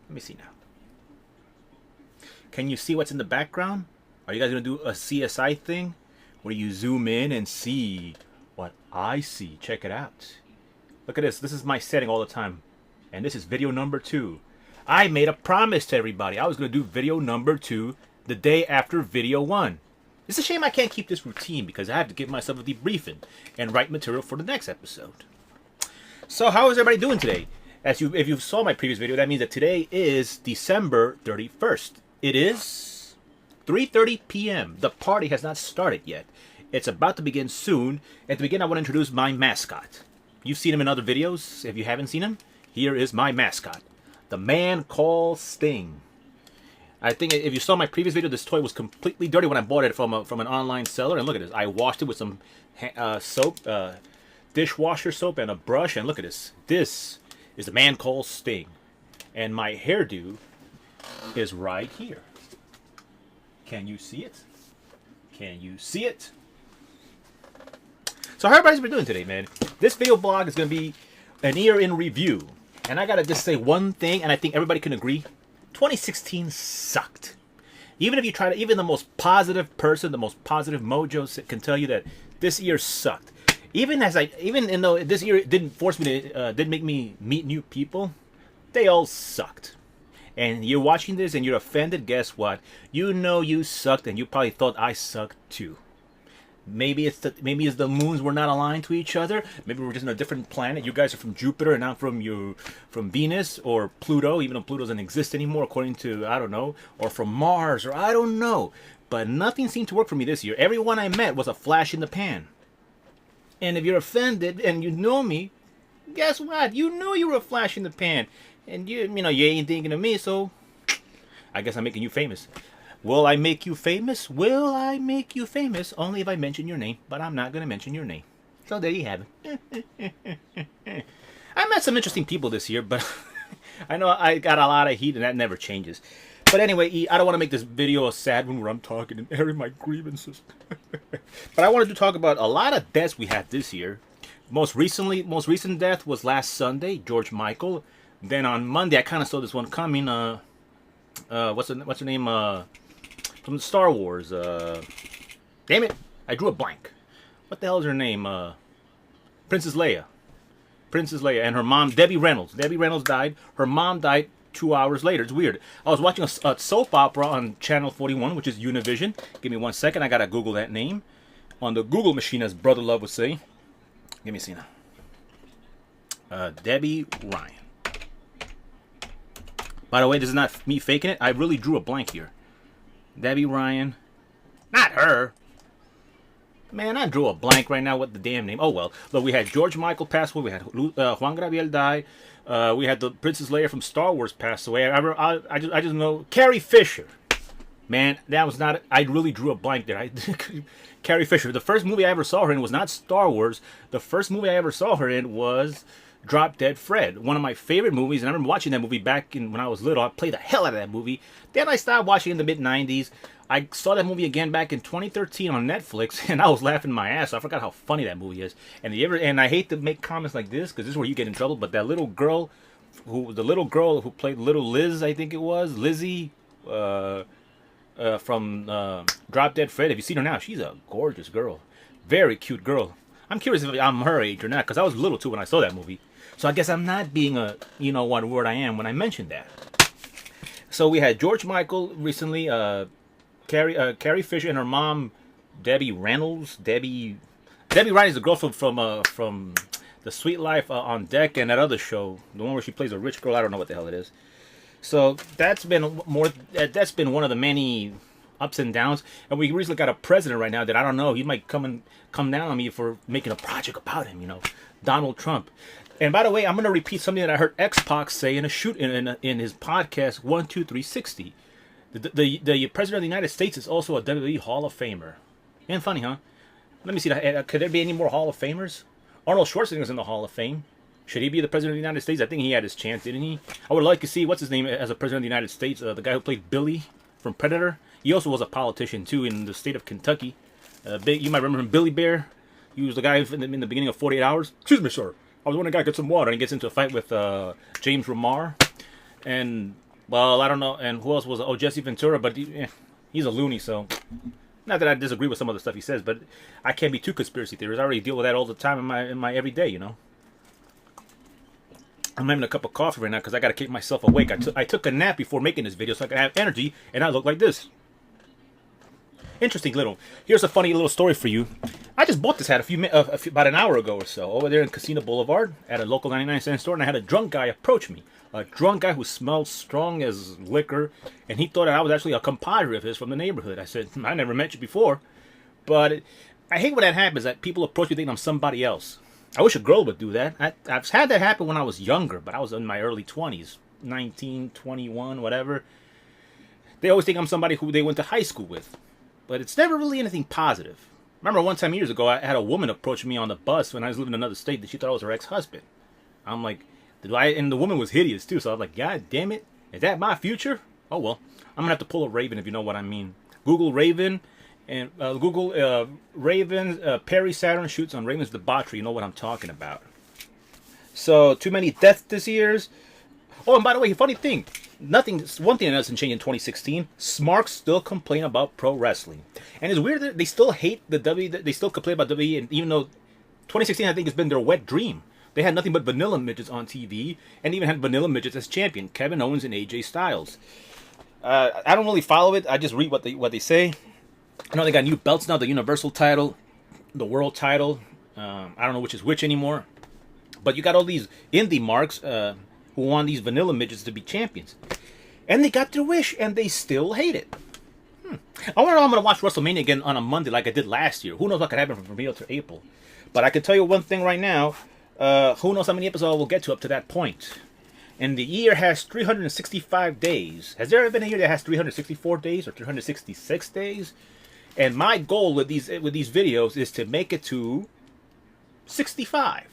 Let me see now. Can you see what's in the background? Are you guys going to do a CSI thing where you zoom in and see what I see? Check it out. Look at this. This is my setting all the time. And this is video number 2. I made a promise to everybody. I was going to do video number 2 the day after video 1. It's a shame I can't keep this routine because I have to give myself a debriefing and write material for the next episode. So how is everybody doing today? If you saw my previous video, that means that today is December 31st. It is 3:30 p.m. The party has not started yet. It's about to begin soon. At the beginning, I want to introduce my mascot. You've seen him in other videos. If you haven't seen him, here is my mascot. The man called Sting. I think if you saw my previous video, this toy was completely dirty when I bought it from an online seller. And look at this. I washed it with some soap, dishwasher soap, and a brush. And look at this. This is the man called Sting. And my hairdo is right here. Can you see it? Can you see it? So how everybody's been doing today, man? This video blog is going to be an year in review. And I got to just say one thing, and I think everybody can agree. 2016 sucked. Even if you try to, even the most positive person, the most positive mojo can tell you that this year sucked. Even though this year didn't force me to, didn't make me meet new people, they all sucked. And you're watching this and you're offended, guess what? You know you sucked, and you probably thought I sucked too. Maybe it's the moons were not aligned to each other. Maybe we're just on a different planet. You guys are from Jupiter and I'm from Venus or Pluto, even though Pluto doesn't exist anymore, according to, I don't know, or from Mars, or I don't know. But nothing seemed to work for me this year. Everyone I met was a flash in the pan. And if you're offended and you know me, guess what? You know you were a flash in the pan. And you ain't thinking of me, so I guess I'm making you famous. Will I make you famous? Will I make you famous? Only if I mention your name, but I'm not going to mention your name. So there you have it. I met some interesting people this year, but I know I got a lot of heat, and that never changes. But anyway, I don't want to make this video a sad one where I'm talking and airing my grievances. But I wanted to talk about a lot of deaths we had this year. Most recent death was last Sunday, George Michael. Then on Monday, I kind of saw this one coming. What's her name? From the Star Wars. Damn it, I drew a blank. What the hell is her name? Princess Leia. Princess Leia and her mom, Debbie Reynolds. Debbie Reynolds died. Her mom died 2 hours later. It's weird. I was watching a soap opera on Channel 41, which is Univision. Give me 1 second. I gotta Google that name on the Google machine, as Brother Love would say. Give me a second. Debbie Ryan. By the way, this is not me faking it. I really drew a blank here. Debbie Ryan. Not her. Man, I drew a blank right now. What the damn name? Oh, well. Look, we had George Michael pass away. We had Juan Gabriel die. We had the Princess Leia from Star Wars pass away. I just know. Carrie Fisher. Man, that was not... I really drew a blank there. Carrie Fisher. The first movie I ever saw her in was not Star Wars. The first movie I ever saw her in was Drop Dead Fred. One of my favorite movies. And I remember watching that movie back when I was little. I played the hell out of that movie. Then I stopped watching in the mid-90s. I saw that movie again back in 2013 on Netflix, and I was laughing my ass off. I forgot how funny that movie is. And I hate to make comments like this, because this is where you get in trouble, but that little girl, the little girl who played Little Liz, I think it was, Lizzie, from Drop Dead Fred. If you seen her now, she's a gorgeous girl. Very cute girl. I'm curious if I'm her age or not, because I was little too when I saw that movie. So I guess I'm not being a, what word I am when I mentioned that. So we had George Michael recently, Carrie Fisher and her mom, Debbie Reynolds. Debbie Ryan is the girl from The Sweet Life on Deck and that other show, the one where she plays a rich girl. I don't know what the hell it is. So that's been one of the many ups and downs. And we recently got a president right now that I don't know. He might come down on me for making a project about him. Donald Trump. And by the way, I'm going to repeat something that I heard X-Pac say in his podcast 12360. The President of the United States is also a WWE Hall of Famer. Ain't funny, huh? Let me see. Could there be any more Hall of Famers? Arnold Schwarzenegger's in the Hall of Fame. Should he be the President of the United States? I think he had his chance, didn't he? I would like to see, what's his name as a President of the United States? The guy who played Billy from Predator. He also was a politician, too, in the state of Kentucky. You might remember him, Billy Bear. He was the guy in the beginning of 48 Hours. Excuse me, sir. I was wondering, guy, get some water. And he gets into a fight with James Remar. And Well, I don't know. And who else was it? Oh, Jesse Ventura, but he's a loony, so... Not that I disagree with some of the stuff he says, but I can't be too conspiracy theorist. I already deal with that all the time in my everyday, you know. I'm having a cup of coffee right now because I got to keep myself awake. I took a nap before making this video so I could have energy, and I look like this. Interesting little. Here's a funny little story for you. I just bought this hat about an hour ago or so over there in Casino Boulevard at a local 99-cent store, and I had a drunk guy approach me. A drunk guy who smelled strong as liquor, and he thought that I was actually a compadre of his from the neighborhood. I said, I never met you before, but I hate when that happens, that people approach me thinking I'm somebody else. I wish a girl would do that. I've had that happen when I was younger, but I was in my early 20s, 19, 21, whatever. They always think I'm somebody who they went to high school with, but it's never really anything positive. Remember one time years ago, I had a woman approach me on the bus when I was living in another state that she thought I was her ex-husband. I'm like, and the woman was hideous too, so I was like, God damn it, is that my future? Oh well, I'm gonna have to pull a Raven if you know what I mean. Google Raven, and Google Raven, Perry Saturn shoots on Raven's debauchery. You know what I'm talking about. So, too many deaths this year. Oh, and by the way, funny thing, one thing that doesn't change in 2016, Smarks still complain about pro wrestling. And it's weird that they still hate the WWE, they still complain about WWE, and even though 2016 I think has been their wet dream. They had nothing but vanilla midgets on TV, and even had vanilla midgets as champion, Kevin Owens and AJ Styles. I don't really follow it. I just read what they say. I know they got new belts now: the Universal title, the World title. I don't know which is which anymore. But you got all these indie marks who want these vanilla midgets to be champions, and they got their wish, and they still hate it. I wonder if I'm going to watch WrestleMania again on a Monday like I did last year. Who knows what could happen from here to April? But I can tell you one thing right now. Who knows how many episodes we'll get to up to that point. And the year has 365 days. Has there ever been a year that has 364 days or 366 days? And my goal with these videos is to make it to 65.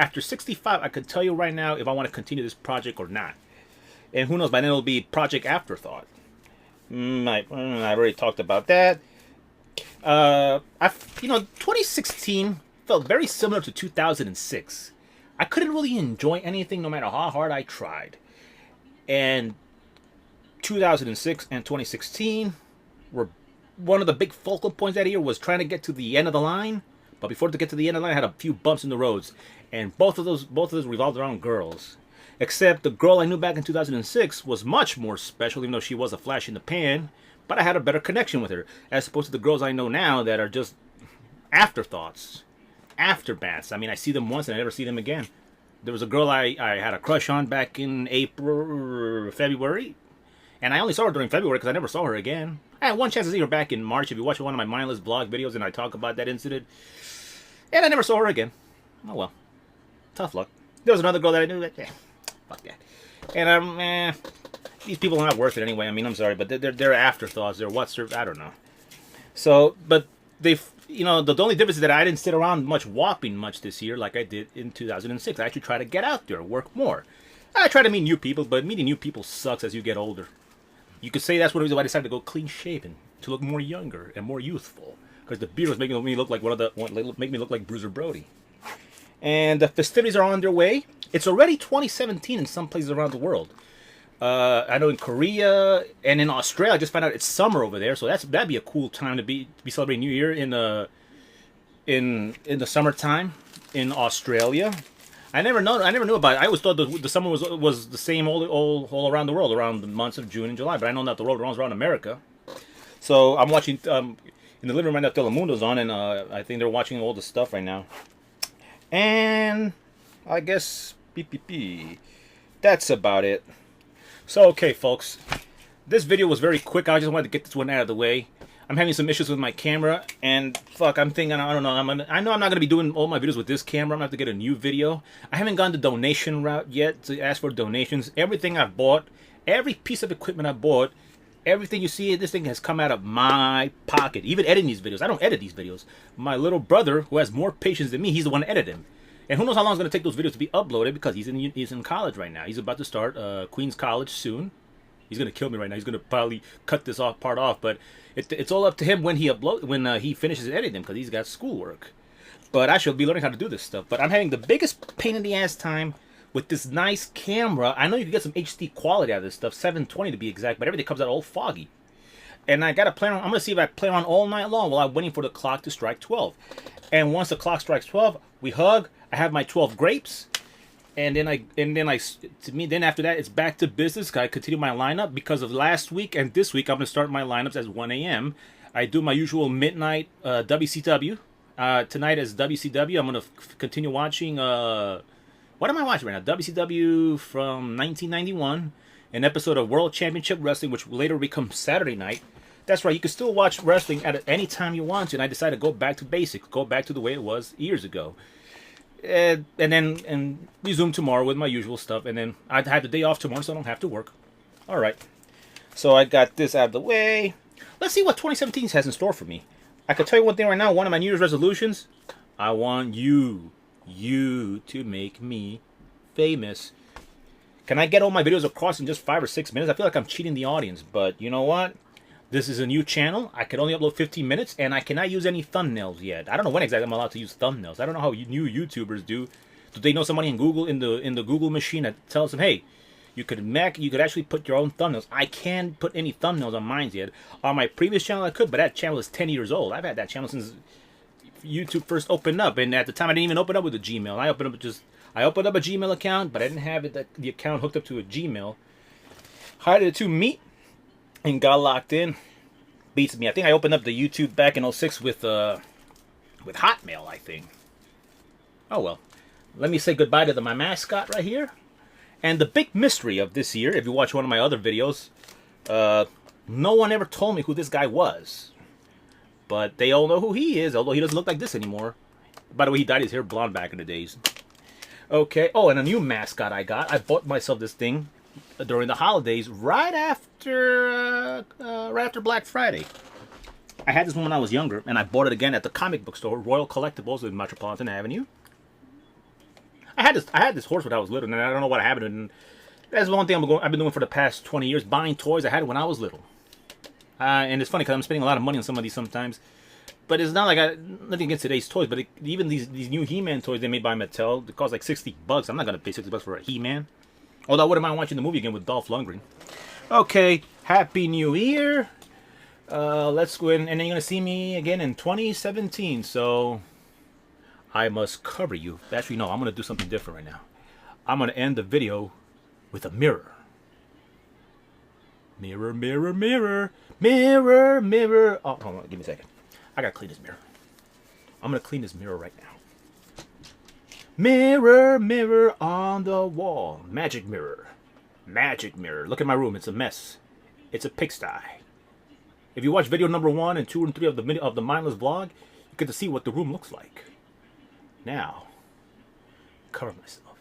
After 65, I can tell you right now if I want to continue this project or not. And who knows, by then it'll be Project Afterthought. I've already talked about that. 2016... felt very similar to 2006. I couldn't really enjoy anything no matter how hard I tried. And 2006 and 2016 were one of the big focal points that year was trying to get to the end of the line. But before to get to the end of the line, I had a few bumps in the roads. And both of those revolved around girls. Except the girl I knew back in 2006 was much more special, even though she was a flash in the pan. But I had a better connection with her, as opposed to the girls I know now that are just afterthoughts. Aftermaths. I mean, I see them once and I never see them again. There was a girl I had a crush on back in February, and I only saw her during February because I never saw her again. I had one chance to see her back in March if you watch one of my mindless blog videos and I talk about that incident, and I never saw her again. Oh well, tough luck. There was another girl that I knew that, fuck that. And these people are not worth it anyway. I mean, I'm sorry, but they're afterthoughts. They're I don't know. So, but the only difference is that I didn't sit around walking much this year like I did in 2006. I actually try to get out there, work more. I try to meet new people, but meeting new people sucks as you get older. You could say that's one reason why I decided to go clean shaven, to look more younger and more youthful, because the beard was making me look like make me look like Bruiser Brody. And the festivities are on their way. It's already 2017 in some places around the world. I know in Korea and in Australia, I just found out it's summer over there, so that'd be a cool time to be celebrating New Year in the summertime in Australia. I never knew about it. I always thought the summer was the same all around the world, around the months of June and July. But I know that the world runs around America. So I'm watching in the living room right now. Telemundo's on, and I think they're watching all the stuff right now. And I guess that's about it. So, okay, folks, this video was very quick. I just wanted to get this one out of the way. I'm having some issues with my camera, and fuck, I'm thinking, I don't know, I know I'm not going to be doing all my videos with this camera. I'm going to have to get a new video. I haven't gone the donation route yet to ask for donations. Everything I've bought, every piece of equipment I bought, everything you see, this thing has come out of my pocket. Even editing these videos. I don't edit these videos. My little brother, who has more patience than me, he's the one editing them. And who knows how long it's going to take those videos to be uploaded, because he's in college right now. He's about to start Queens College soon. He's going to kill me right now. He's going to probably cut this part off, but it's all up to him when he finishes editing, because he's got schoolwork. But I should be learning how to do this stuff. But I'm having the biggest pain in the ass time with this nice camera. I know you can get some HD quality out of this stuff, 720 to be exact, but everything comes out all foggy. And I got to play on. I'm going to see if I play on all night long while I'm waiting for the clock to strike 12. And once the clock strikes 12, we hug. I have my 12 grapes, and then then after that it's back to business. I continue my lineup because of last week and this week. I'm going to start my lineups at 1 a.m. I do my usual midnight WCW. Tonight is WCW. I'm going to continue watching. What am I watching right now? WCW from 1991, an episode of World Championship Wrestling, which later becomes Saturday night. That's right, you can still watch wrestling at any time you want to, and I decided to go back to basics, go back to the way it was years ago. And then resume tomorrow with my usual stuff, and then I had the day off tomorrow, so I don't have to work. All right, so I got this out of the way. Let's see what 2017 has in store for me. I can tell you one thing right now, one of my New Year's resolutions, I want you to make me famous. Can I get all my videos across in just 5 or 6 minutes? I feel like I'm cheating the audience, but you know what? This is a new channel. I can only upload 15 minutes, and I cannot use any thumbnails yet. I don't know when exactly I'm allowed to use thumbnails. I don't know how new YouTubers do. Do they know somebody in Google, in the Google machine, that tells them, hey, you could actually put your own thumbnails. I can't put any thumbnails on mine yet. On my previous channel, I could, but that channel is 10 years old. I've had that channel since YouTube first opened up, and at the time, I didn't even open up with a Gmail. I opened up a Gmail account, but I didn't have the account hooked up to a Gmail. How did the two meet and got locked in? Beats me. I think I opened up the YouTube back in 06 with Hotmail, I think. Oh well. Let me say goodbye to my mascot right here. And the big mystery of this year, if you watch one of my other videos, no one ever told me who this guy was. But they all know who he is, although he doesn't look like this anymore. By the way, he dyed his hair blonde back in the days. Okay. Oh, and a new mascot I got. I bought myself this thing during the holidays, right after Black Friday. I had this one when I was younger, and I bought it again at the comic book store, Royal Collectibles in Metropolitan Avenue. I had this horse when I was little, and I don't know what happened. And that's the one thing I've been doing for the past 20 years, buying toys. I had it when I was little. And it's funny because I'm spending a lot of money on some of these sometimes. But it's not like nothing against today's toys, but even these new He-Man toys they made by Mattel, they cost like $60. I'm not going to pay $60 for a He-Man. Although I wouldn't mind watching the movie again with Dolph Lundgren. Okay, Happy New Year. Let's go in, and then you're going to see me again in 2017. So I must cover you. Actually, no, I'm going to do something different right now. I'm going to end the video with a mirror. Mirror, mirror, mirror. Mirror, mirror. Oh, hold on, give me a second. I got to clean this mirror. I'm going to clean this mirror right now. Mirror, mirror on the wall. Magic mirror. Magic mirror. Look at my room. It's a mess. It's a pigsty. If you watch video number 1 and 2 and 3 of the Mindless vlog, you get to see what the room looks like. Now, cover myself.